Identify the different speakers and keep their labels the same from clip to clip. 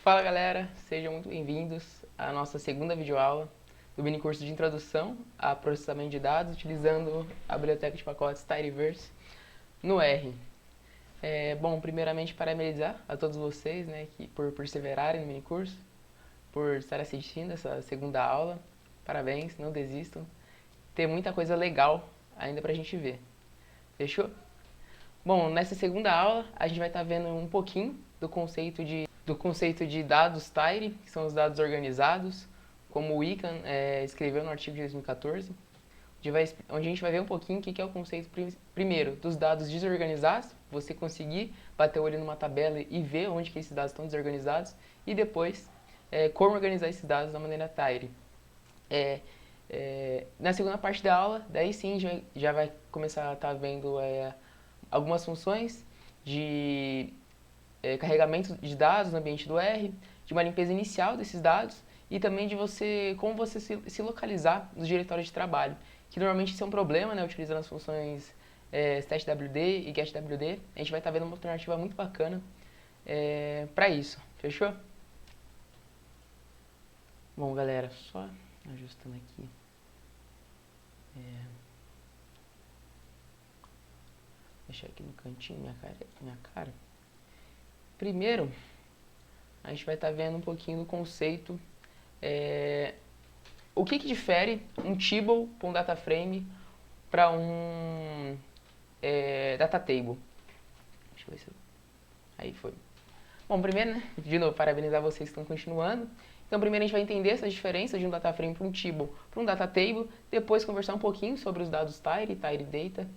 Speaker 1: Fala galera, sejam muito bem-vindos à nossa segunda videoaula do mini curso de Introdução a Processamento de Dados utilizando a biblioteca de pacotes Tidyverse no R. Bom, primeiramente parabenizar a todos vocês, que por perseverarem no mini curso, por estar assistindo essa segunda aula. Parabéns, não desistam. Tem muita coisa legal ainda pra gente ver. Fechou? Bom, nessa segunda aula a gente vai estar vendo um pouquinho do conceito de dados tidy, que são os dados organizados, como o Icahn escreveu no artigo de 2014, onde a gente vai ver um pouquinho o que é o conceito, primeiro, dos dados desorganizados, você conseguir bater o olho numa tabela e ver onde que esses dados estão desorganizados, e depois, como organizar esses dados da maneira tidy. Na segunda parte da aula, daí sim já vai começar a estar vendo algumas funções de carregamento de dados no ambiente do R, de uma limpeza inicial desses dados e também de como você se localizar nos diretórios de trabalho, que normalmente isso é um problema, utilizando as funções StatWD e GetWD. A gente vai estar vendo uma alternativa muito bacana para isso, fechou? Bom, galera, só ajustando aqui. Deixar aqui no cantinho minha cara. Primeiro, a gente vai estar vendo um pouquinho do conceito, o que difere um table para um data frame para um data table. Deixa eu ver se... Aí foi. Bom, primeiro, de novo, parabenizar vocês que estão continuando. Então, primeiro a gente vai entender essa diferença de um data frame para um table para um data table, depois conversar um pouquinho sobre os dados tidy data,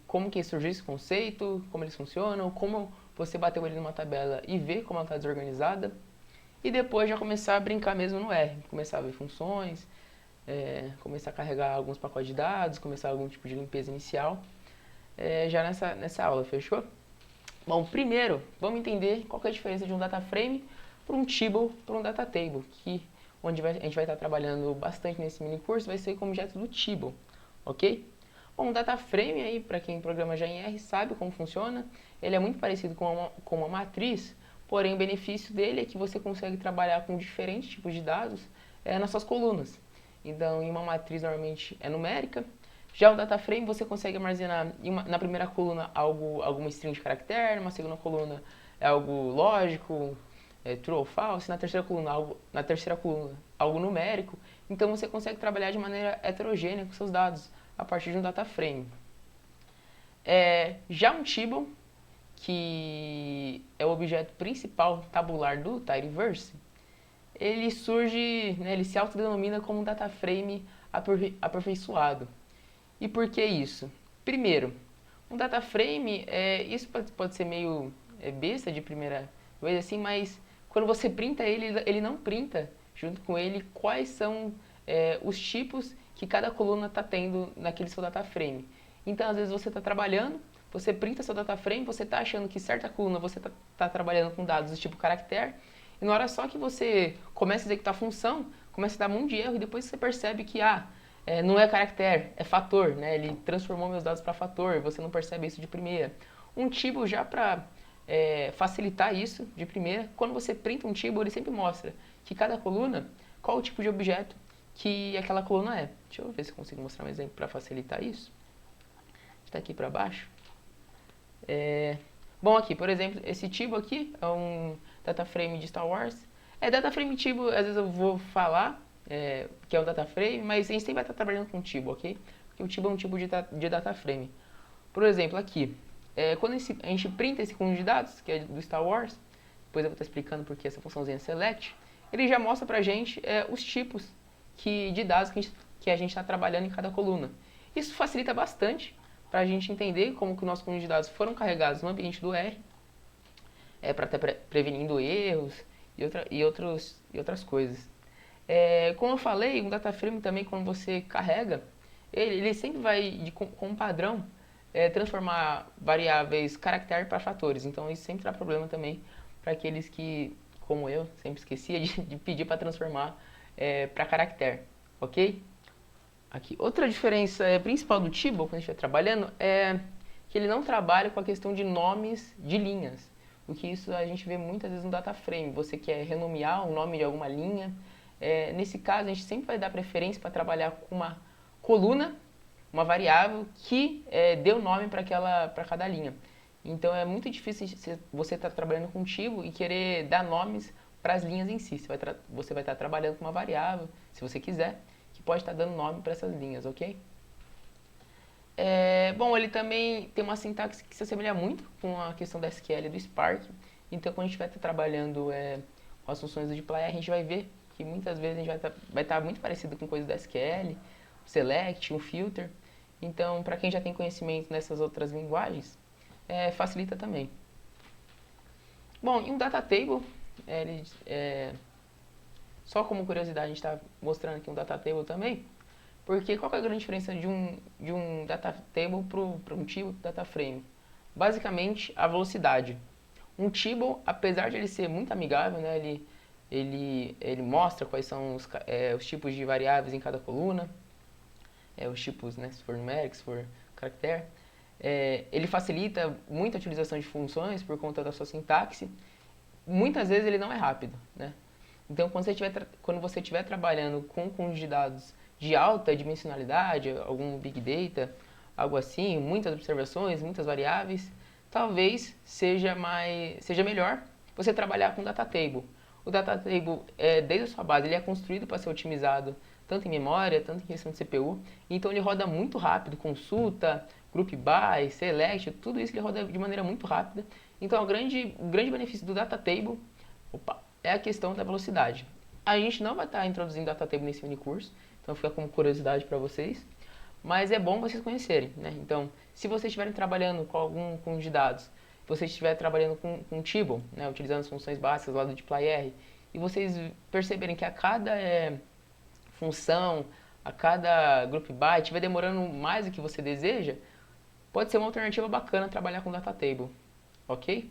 Speaker 1: como que surgiu esse conceito, como eles funcionam, como você bateu ele numa tabela e ver como ela está desorganizada, e depois já começar a brincar mesmo no R, começar a ver funções, começar a carregar alguns pacotes de dados, começar algum tipo de limpeza inicial, já nessa aula, fechou? Bom, primeiro, vamos entender qual que é a diferença de um data frame para um table para um data table, onde a gente vai estar trabalhando bastante nesse mini curso, vai ser como objeto do table, ok? Bom, o data frame aí, para quem programa já em R, sabe como funciona. Ele é muito parecido com uma matriz, porém o benefício dele é que você consegue trabalhar com diferentes tipos de dados nas suas colunas. Então, em uma matriz normalmente é numérica. Já o data frame você consegue armazenar na primeira coluna alguma string de caractere, na segunda coluna é algo lógico, true ou false, na terceira coluna algo numérico. Então você consegue trabalhar de maneira heterogênea com seus dados a partir de um data frame. Já um table, que é o objeto principal tabular do Tidyverse, ele surge, ele se autodenomina como um data frame aperfeiçoado. E por que isso? Primeiro, um data frame, isso pode ser meio besta de primeira vez assim, mas quando você printa ele não printa junto com ele quais são os tipos que cada coluna está tendo naquele seu data frame. Então, às vezes você está trabalhando, você printa seu data frame, você está achando que certa coluna você está trabalhando com dados do tipo caractere, e na hora só que você começa a executar a função, começa a dar um monte de erro, e depois você percebe que não é caractere, é fator, ele transformou meus dados para fator, você não percebe isso de primeira. Um table já para facilitar isso de primeira, quando você printa um table, ele sempre mostra que cada coluna, qual o tipo de objeto que aquela coluna é. Deixa eu ver se eu consigo mostrar um exemplo para facilitar isso. Está aqui para baixo. Bom, aqui, por exemplo, esse table aqui é um data frame de Star Wars. Data frame table, às vezes eu vou falar que é um data frame, mas a gente sempre vai estar trabalhando com table, ok? Porque o table é um tipo de data frame. Por exemplo, aqui, quando a gente printa esse conjunto de dados, que é do Star Wars, depois eu vou estar explicando porque essa funçãozinha select, ele já mostra pra gente os tipos de dados que a gente está trabalhando em cada coluna. Isso facilita bastante para a gente entender como que o nosso conjunto de dados foram carregados no ambiente do R, para estar prevenindo erros e outras coisas. Como eu falei, um data frame também, quando você carrega, ele sempre vai, com um padrão, transformar variáveis caractere para fatores. Então isso sempre dá problema também para aqueles que, como eu, sempre esquecia de pedir para transformar para caractere, ok? Aqui. Outra diferença principal do table, quando a gente vai trabalhando, é que ele não trabalha com a questão de nomes de linhas. porque isso a gente vê muitas vezes no data frame. Você quer renomear o nome de alguma linha. Nesse caso, a gente sempre vai dar preferência para trabalhar com uma coluna, uma variável que dê o nome para cada linha. Então é muito difícil você estar trabalhando com Tibble e querer dar nomes para as linhas em si. Você vai estar trabalhando com uma variável, se você quiser, que pode estar dando nome para essas linhas, ok? Bom, ele também tem uma sintaxe que se assemelha muito com a questão da SQL e do Spark. Então, quando a gente vai estar trabalhando com as funções do dplyr, a gente vai ver que muitas vezes a gente vai estar muito parecido com coisas da SQL, um select, um filter. Então, para quem já tem conhecimento nessas outras linguagens, facilita também. Bom, e um data table, só como curiosidade, a gente está mostrando aqui um data table também, porque qual que é a grande diferença de um data table para um Tibble data frame? Basicamente, a velocidade. Um Tibble, apesar de ele ser muito amigável, né, ele mostra quais são os tipos de variáveis em cada coluna, os tipos, né, se for numérico, se for caractere. Ele facilita muito a utilização de funções por conta da sua sintaxe. Muitas vezes ele não é rápido, né? Então, quando você estiver trabalhando com um conjunto de dados de alta dimensionalidade, algum Big Data, algo assim, muitas observações, muitas variáveis, talvez seja melhor você trabalhar com Data Table. O Data Table, desde a sua base, ele é construído para ser otimizado tanto em memória, tanto em questão de CPU, então ele roda muito rápido, consulta, group by, select, tudo isso ele roda de maneira muito rápida. Então, o grande benefício do Data Table é a questão da velocidade. A gente não vai estar introduzindo Data Table nesse mini curso, então fica como curiosidade para vocês, mas é bom vocês conhecerem, né? Então, se vocês estiverem trabalhando com algum conjunto de dados, se você estiver trabalhando com Tibble, né, utilizando as funções básicas lá do dplyr, e vocês perceberem que a cada função, a cada group by estiver demorando mais do que você deseja, pode ser uma alternativa bacana trabalhar com Data Table, ok?